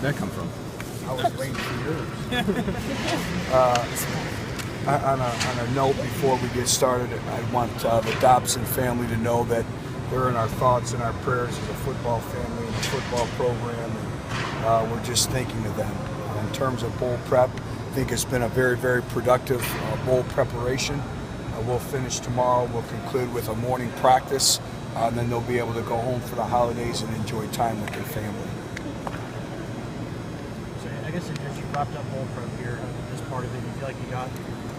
that come from? I was waiting for yours. On a note before we get started, I want the Dobson family to know that they're in our thoughts and our prayers as a football family and a football program, and we're just thinking of them. In terms of bowl prep, I think it's been a very, very productive bowl preparation. We'll finish tomorrow. We'll conclude with a morning practice, and then they'll be able to go home for the holidays and enjoy time with their family. So I guess as you wrapped up bowl prep here, this part of it, you feel like you got,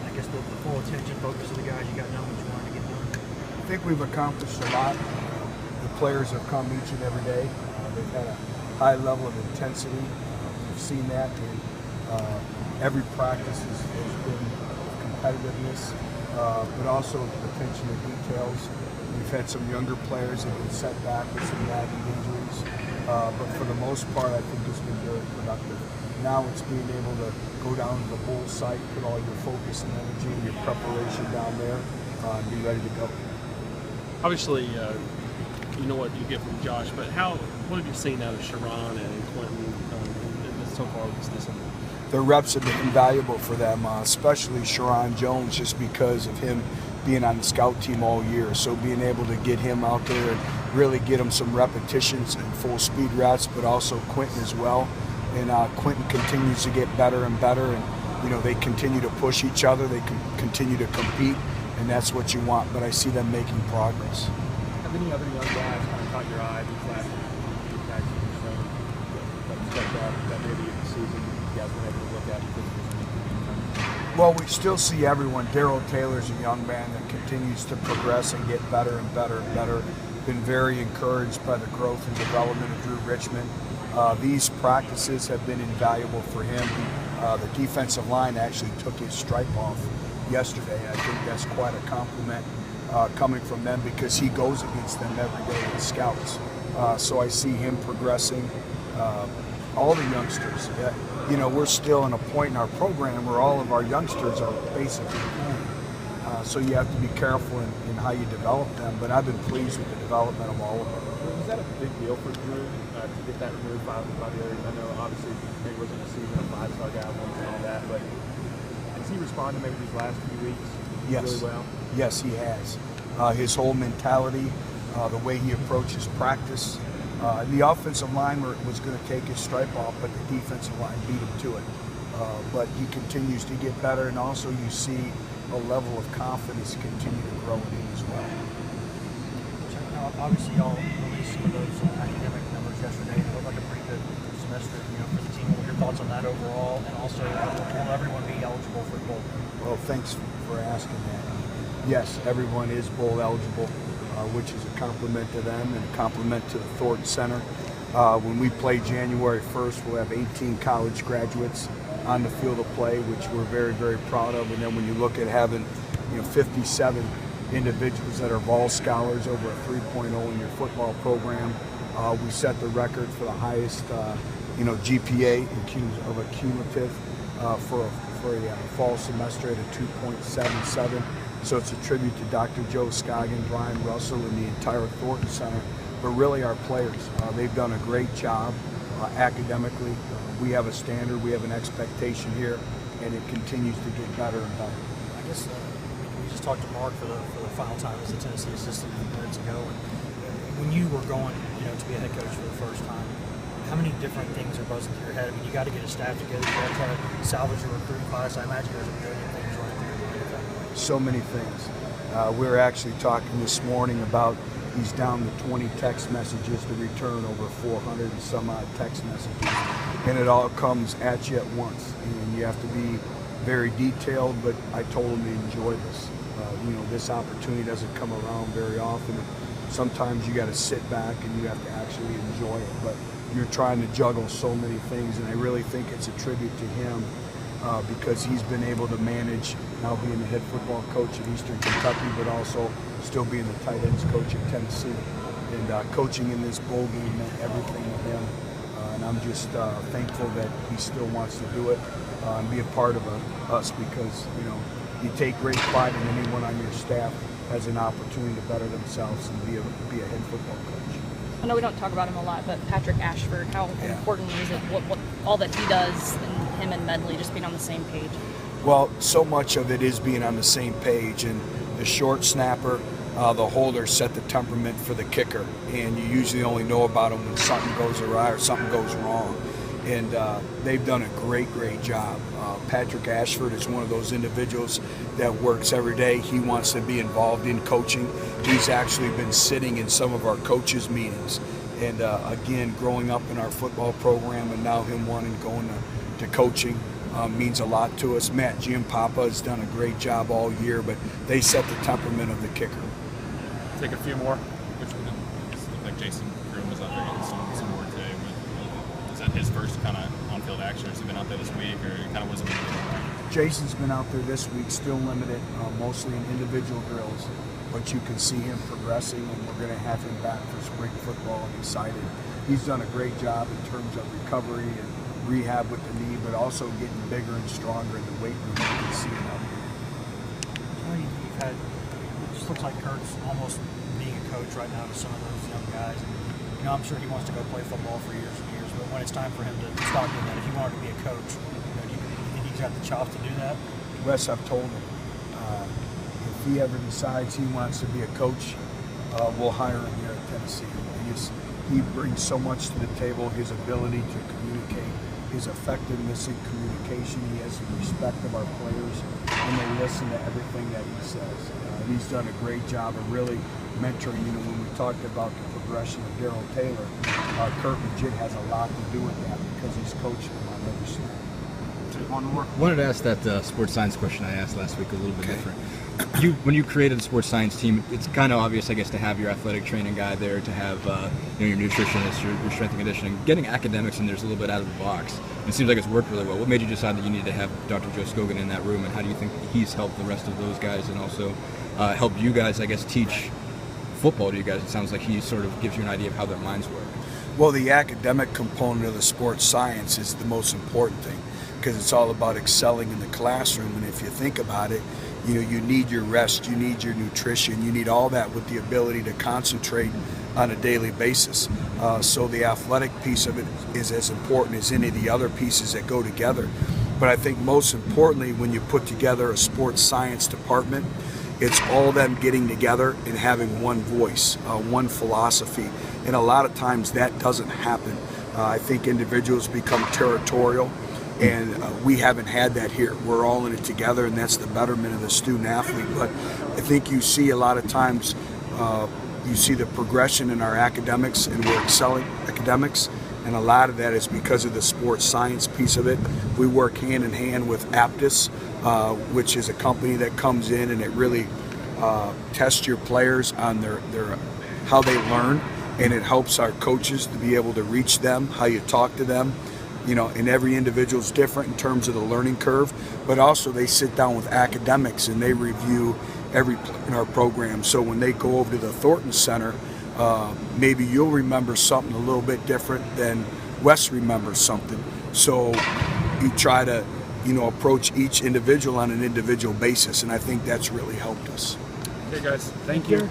I guess, the full attention, focus of the guys, you got done what you wanted to get done? I think we've accomplished a lot. The players have come each and every day. They've had a high level of intensity. We've seen that in every practice has been competitiveness, but also attention to details. We've had some younger players that have been set back with some nagging injuries, but for the most part, I think it's been very productive. Now it's being able to go down to the bowl site, put all your focus and energy and your preparation down there, and be ready to go. Obviously, you know what you get from Josh, but what have you seen out of Sharon and Quentin so far this season? Their reps have been invaluable for them, especially Sharon Jones, just because of him being on the scout team all year. So being able to get him out there and really get him some repetitions and full speed reps, but also Quentin as well. And Quentin continues to get better and better, and they continue to push each other. They continue to compete, and that's what you want. But I see them making progress. Have any other young guys kind of caught your eye these last few guys you've shown that stepped up that maybe in the season you guys were able to look at because Well, we still see everyone. Darryl Taylor's a young man that continues to progress and get better and better and better. Been very encouraged by the growth and development of Drew Richmond. These practices have been invaluable for him. The defensive line actually took his stripe off yesterday. I think that's quite a compliment coming from them because he goes against them every day with scouts. So I see him progressing. All the youngsters, we're still in a point in our program where all of our youngsters are basically playing. So you have to be careful in how you develop them, but I've been pleased with the development of all of them. Was that a big deal for Drew to get that removed by the others? I know obviously he wasn't a season, a five-star guy and all that, but has he responded maybe these last few weeks really well? Yes, he has. His whole mentality, the way he approaches practice. The offensive line was going to take his stripe off, but the defensive line beat him to it. But he continues to get better, and also you see a level of confidence continue to grow in him as well. Obviously, y'all released some of those academic numbers yesterday. It looked like a pretty good semester, for the team. What are your thoughts on that overall, and also will everyone be eligible for bowl? Well, thanks for asking that. Yes, everyone is bowl eligible, which is a compliment to them and a compliment to the Thornton Center. When we play January 1st, we'll have 18 college graduates on the field of play, which we're very, very proud of. And then when you look at having 57 individuals that are Vol scholars, over a 3.0 in your football program, we set the record for the highest GPA of a cumulative for a fall semester at a 2.77. So it's a tribute to Dr. Joe Scoggin, Brian Russell, and the entire Thornton Center, but really our players. They've done a great job academically. We have a standard, we have an expectation here, and it continues to get better and better. I guess we just talked to Mark for the final time as a Tennessee assistant a few minutes ago, and when you were going, to be a head coach for the first time, how many different things are buzzing through your head? I mean, you got to get a staff together, you got to try to salvage your recruiting class. I imagine there's a million things running through your mind at that point. So many things. We were actually talking this morning about he's down to 20 text messages to return, over 400 and some odd text messages. And it all comes at you at once. And you have to be very detailed, but I told him to enjoy this. This opportunity doesn't come around very often. Sometimes you got to sit back and you have to actually enjoy it. But you're trying to juggle so many things, and I really think it's a tribute to him because he's been able to manage now being the head football coach at Eastern Kentucky, but also still being the tight ends coach at Tennessee. And coaching in this bowl game meant everything to him. And I'm just thankful that he still wants to do it and be a part of us because, you take great pride in anyone on your staff has an opportunity to better themselves and be a head football coach. I know we don't talk about him a lot, but Patrick Ashford, how important is it? What all that he does, and him and Medley just being on the same page? Well, so much of it is being on the same page, and the short snapper, the holder set the temperament for the kicker, and you usually only know about them when something goes awry or something goes wrong. And they've done a great job. Patrick Ashford is one of those individuals that works every day. He wants to be involved in coaching. He's actually been sitting in some of our coaches' meetings. And again, growing up in our football program and now him wanting to go into coaching means a lot to us. Matt Giampapa has done a great job all year, but they set the temperament of the kicker. Take a few more. Which one? It looked like Jason Groom was out there getting some more today. But is that his first kind of on-field action? Has he been out there this week, or kind of was it? Jason's been out there this week, still limited, mostly in individual drills, but you can see him progressing, and we're going to have him back for spring football. I'm excited. He's done a great job in terms of recovery and rehab with the knee, but also getting bigger and stronger in the weight room. You can see him out there. I know you've had, it just looks like Kurt's almost being a coach right now to some of those young guys. And, you know, I'm sure he wants to go play football for years and years, but when it's time for him to stop doing that, if he wanted to be a coach, you know, do you think he's got the chops to do that? Wes, I've told him, if he ever decides he wants to be a coach, we'll hire him here at Tennessee. He brings so much to the table, his ability to communicate, his effectiveness in communication. He has the respect of our players, and they listen to everything that he says. He's done a great job of really mentoring. You know, when we talked about the progression of Darryl Taylor, Kurt Legit has a lot to do with that because he's coaching him on every snap. One more. Wanted to ask that sports science question I asked last week a little bit different. When you created the sports science team, it's kind of obvious, I guess, to have your athletic training guy there, to have your nutritionist, your strength and conditioning. Getting academics in there's a little bit out of the box. And it seems like it's worked really well. What made you decide that you need to have Dr. Joe Scogan in that room, and how do you think he's helped the rest of those guys and also helped you guys, I guess, teach football to you guys? It sounds like he sort of gives you an idea of how their minds work. Well, the academic component of the sports science is the most important thing because it's all about excelling in the classroom. And if you think about it, you know, you need your rest, you need your nutrition, you need all that with the ability to concentrate on a daily basis. So the athletic piece of it is as important as any of the other pieces that go together. But I think most importantly, when you put together a sports science department, it's all them getting together and having one voice, one philosophy. And a lot of times that doesn't happen. I think individuals become territorial, and we haven't had that here. We're all in it together, and that's the betterment of the student athlete. But I think you see a lot of times, you see the progression in our academics, and we're excelling academics, and a lot of that is because of the sports science piece of it. We work hand in hand with Aptus, which is a company that comes in and it really tests your players on their how they learn, and it helps our coaches to be able to reach them, how you talk to them. You know, and every individual is different in terms of the learning curve, but also they sit down with academics and they review every play in our program. So when they go over to the Thornton Center, maybe you'll remember something a little bit different than Wes remembers something. So you try to, you know, approach each individual on an individual basis, and I think that's really helped us. Okay, guys. Thank you.